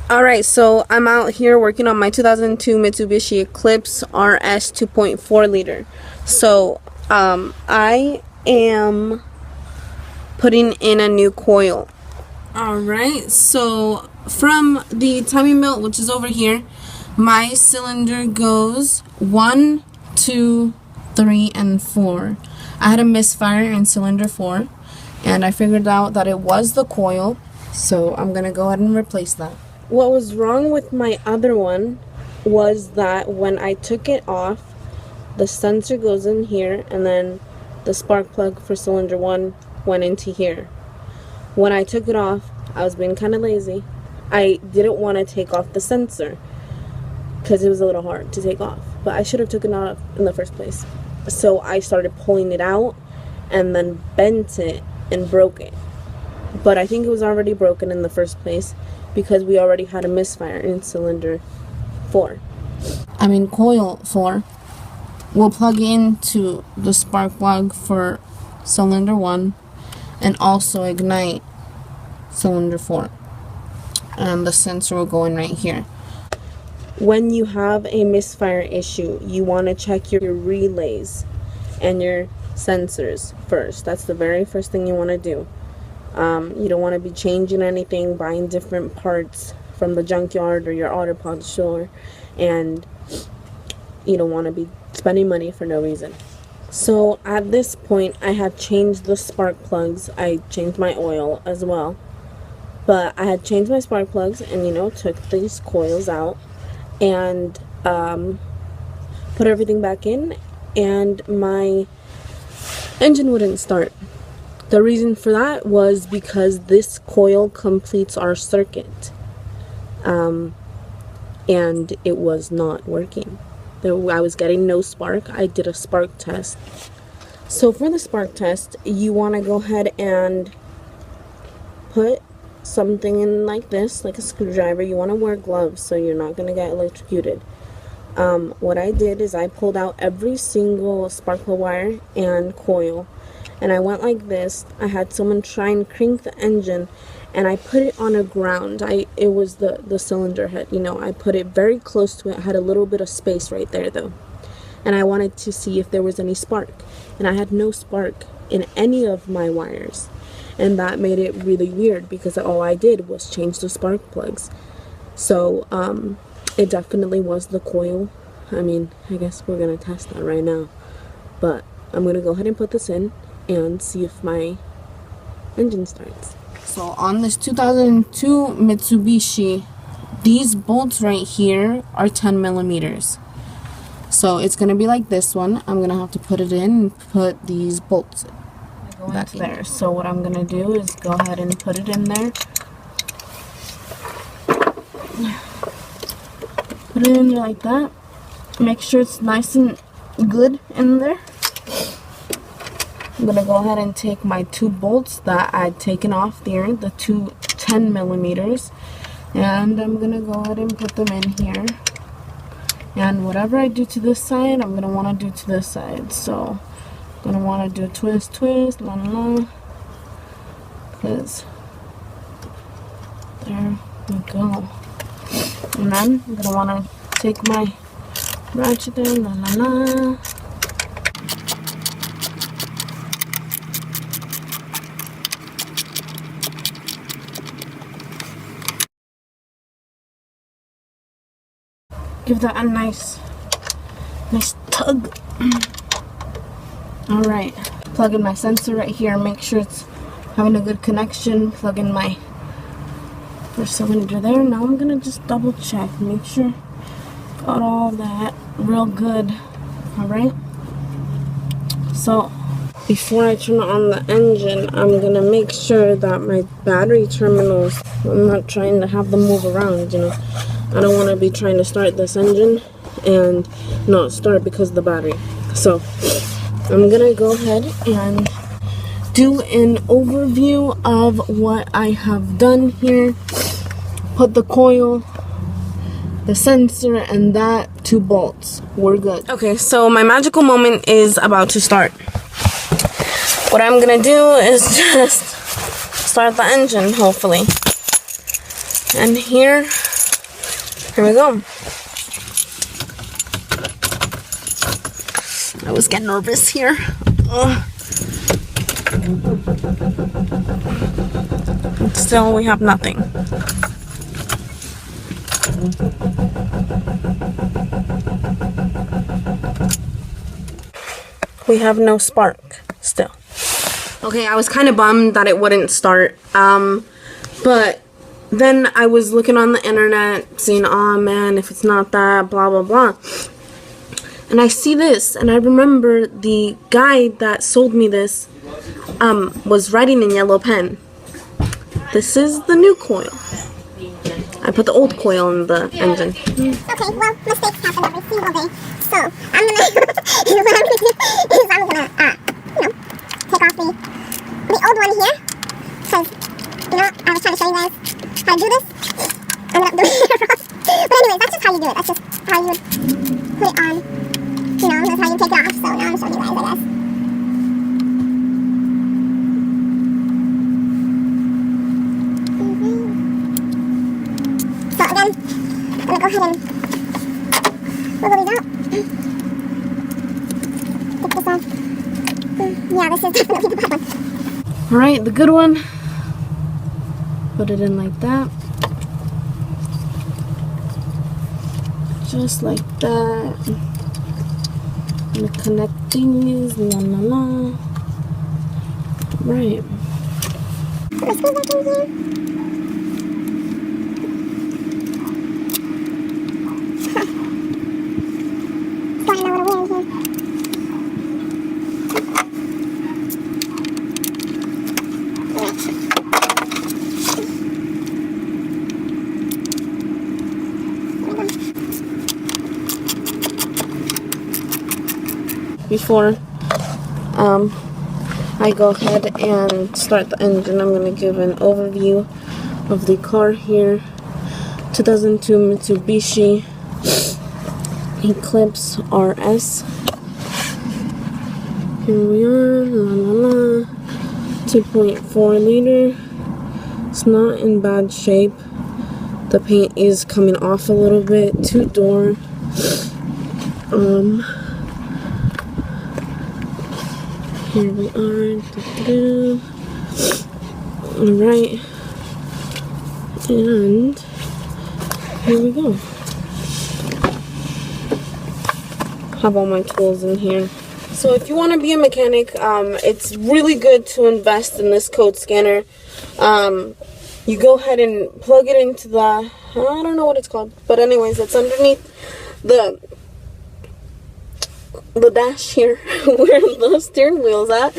Alright, so I'm out here working on my 2002 Mitsubishi Eclipse RS 2.4 liter. So, I am putting in a new coil. Alright, so from the timing belt, which is over here, my cylinder goes 1, 2, 3, and 4. I had a misfire in cylinder 4, and I figured out that it was the coil, so I'm gonna go ahead and replace that. What was wrong with my other one was that when I took it off, the sensor goes in here, and then the spark plug for cylinder 1 went into here. When I took it off, I was being kind of lazy. I didn't want to take off the sensor because it was a little hard to take off, but I should have taken it off in the first place. So I started pulling it out and then bent it and broke it. But I think it was already broken in the first place because we already had a misfire in cylinder 4. Coil 4. We'll plug into the spark plug for cylinder 1 and also ignite cylinder 4. And the sensor will go in right here. When you have a misfire issue, you want to check your relays and your sensors first. That's the very first thing you want to do. You don't want to be changing anything, buying different parts from the junkyard or your auto parts store, and you don't want to be spending money for no reason. So at this point, I had changed the spark plugs. I changed my oil as well, but I had changed my spark plugs and took these coils out and put everything back in, and my engine wouldn't start. The reason for that was because this coil completes our circuit, and it was not working. I was getting no spark. I did a spark test. So for the spark test, you want to go ahead and put something in like this, like a screwdriver. You want to wear gloves so you're not going to get electrocuted. What I did is I pulled out every single spark plug wire and coil, and I went like this. I had someone try and crank the engine, and I put it on a ground. It was the cylinder head, I put it very close to it. I had a little bit of space right there though, and I wanted to see if there was any spark, and I had no spark in any of my wires, and that made it really weird because all I did was change the spark plugs. So it definitely was the coil. I guess we're gonna test that right now, but I'm gonna go ahead and put this in and see if my engine starts. So on this 2002 Mitsubishi, these bolts right here are 10 millimeters. So it's gonna be like this one. I'm gonna have to put it in and put these bolts back there. So what I'm gonna do is go ahead and put it in there. Put it in there like that. Make sure it's nice and good in there. I'm gonna go ahead and take my 2 bolts that I'd taken off there, the 2 10 millimeters, and I'm gonna go ahead and put them in here. And whatever I do to this side, I'm gonna want to do to this side. So I'm gonna want to do a twist, la la la, because there we go. And then I'm gonna want to take my ratchet there, la la la. Give that a nice tug. Alright, plug in my sensor right here, make sure it's having a good connection. Plug in my first cylinder there. Now I'm gonna just double check, make sure got all that real good. Alright, so before I turn on the engine, I'm gonna make sure that my battery terminals, I'm not trying to have them move around, I don't want to be trying to start this engine and not start because of the battery. So I'm gonna go ahead and do an overview of what I have done here. Put the coil, the sensor, and that 2 bolts. We're good. Okay, so my magical moment is about to start. What I'm gonna do is just start the engine, hopefully. And here Here we go. I was getting nervous here. Still, we have nothing. We have no spark still. Okay, I was kind of bummed that it wouldn't start. But then I was looking on the internet, saying, oh man, if it's not that, blah, blah, blah. And I see this, and I remember the guy that sold me this was writing in yellow pen. This is the new coil. I put the old coil in the engine. Okay, well, mistakes happen every single day. So, I'm gonna, what I'm gonna do is I'm gonna, take off the old one here. Because, I was trying to show you guys how to do this. I ended up doing it wrong. But anyways, that's just how you do it. That's just how you would put it on. That's how you take it off. So now I'm showing you guys, I guess. So again, I'm gonna go ahead and wiggle these out. Get this off. Yeah, this is definitely the bad one. Alright, the good one. Put it in like that. Just like that. And the connecting is la la la. Right. Put my screws back in here. Don't know what I'm wearing here. Before I go ahead and start the engine, I'm going to give an overview of the car here. 2002 Mitsubishi Eclipse RS. Here we are, la la la, 2.4 liter. It's not in bad shape. The paint is coming off a little bit. 2-door. Here we are. Alright. And here we go. Have all my tools in here. So if you want to be a mechanic, it's really good to invest in this code scanner. You go ahead and plug it into the, I don't know what it's called, but anyways, it's underneath the dash here where the steering wheel's at.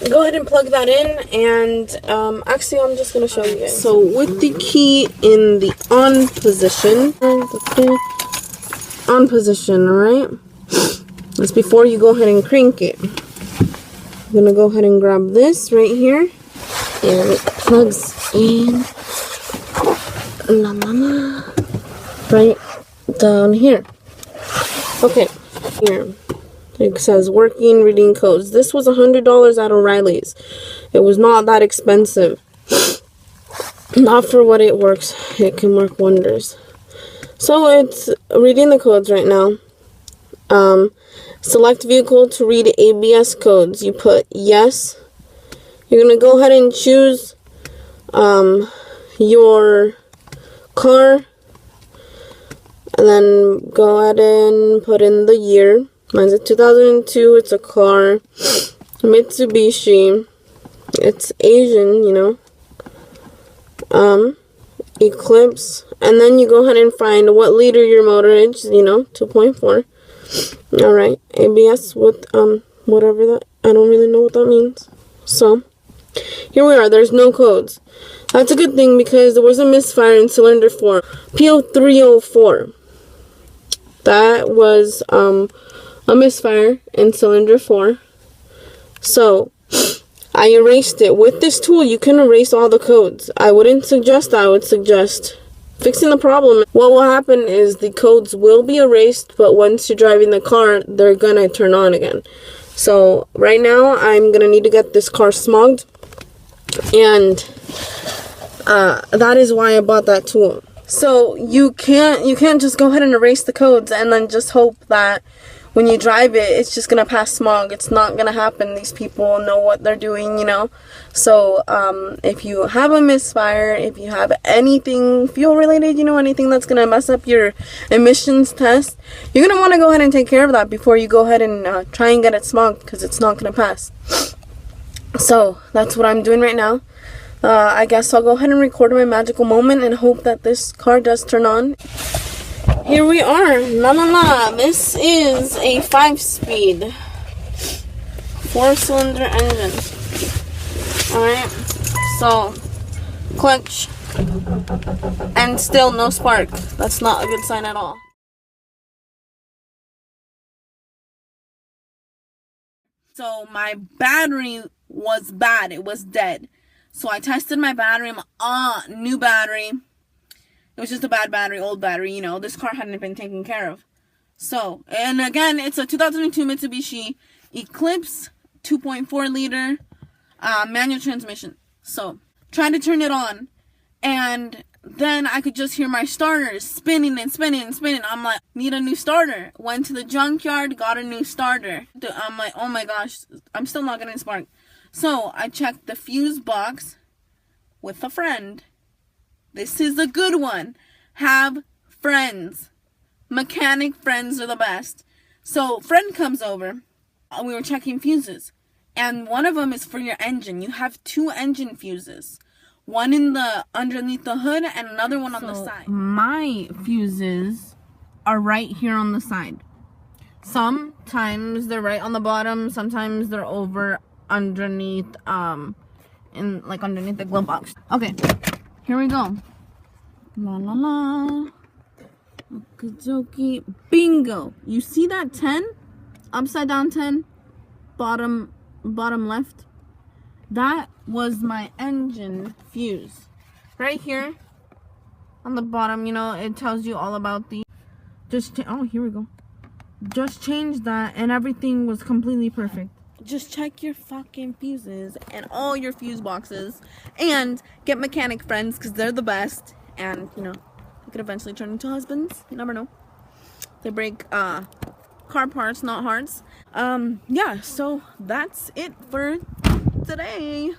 Go ahead and plug that in, and actually I'm just gonna show you guys. So with the key in the on position, alright? That's before you go ahead and crank it. I'm gonna go ahead and grab this right here, and it plugs in la, la, la, right down here. Okay, here it says working reading codes. This was $100 at O'Reilly's. It was not that expensive. Not for what it works. It can work wonders. So it's reading the codes right now. Select vehicle to read ABS codes. You put yes. You're gonna go ahead and choose your car, and then go ahead and put in the year. Mine's a 2002. It's a car, Mitsubishi. It's Asian, Eclipse, and then you go ahead and find what liter your motor is, 2.4. Alright, ABS with whatever that, I don't really know what that means. So here we are. There's no codes. That's a good thing, because there was a misfire in cylinder 4, PO304. That was a misfire in cylinder 4. So I erased it. With this tool, you can erase all the codes. I wouldn't suggest that. I would suggest fixing the problem. What will happen is the codes will be erased, but once you're driving the car, they're gonna turn on again. So right now, I'm gonna need to get this car smogged, and that is why I bought that tool. So you can't just go ahead and erase the codes and then just hope that when you drive it, it's just gonna pass smog. It's not gonna happen. These people know what they're doing, you know. So if you have a misfire, if you have anything fuel related, you know, anything that's gonna mess up your emissions test, you're gonna want to go ahead and take care of that before you go ahead and try and get it smogged, because it's not gonna pass. So that's what I'm doing right now. I guess I'll go ahead and record my magical moment and hope that this car does turn on. Here we are. This is a 5-speed 4-cylinder engine. Alright, so clutch, and still no spark. That's not a good sign at all. So my battery was bad. It was dead. So I tested my battery. New battery. It was just a bad battery, old battery, you know. This car hadn't been taken care of. So, and again, it's a 2002 Mitsubishi Eclipse 2.4 liter manual transmission. So, tried to turn it on, and then I could just hear my starter spinning and spinning and spinning. I'm like, need a new starter. Went to the junkyard, got a new starter. I'm like, oh my gosh, I'm still not getting spark. So, I checked the fuse box with a friend. This is a good one. Have friends. Mechanic friends are the best. So, friend comes over. We were checking fuses. And one of them is for your engine. You have 2 engine fuses. One in the underneath the hood and another one on the side. My fuses are right here on the side. Sometimes they're right on the bottom. Sometimes they're over underneath, underneath the glove box. Okay. Here we go. La la la. Okie bingo. You see that 10? Upside down 10? Bottom left? That was my engine fuse. Right here. On the bottom, you know, it tells you all about the... oh, here we go. Just change that and everything was completely perfect. Just check your fucking fuses and all your fuse boxes, and get mechanic friends, because they're the best. And, you know, they could eventually turn into husbands. You never know. They break car parts, not hearts. Yeah, so that's it for today.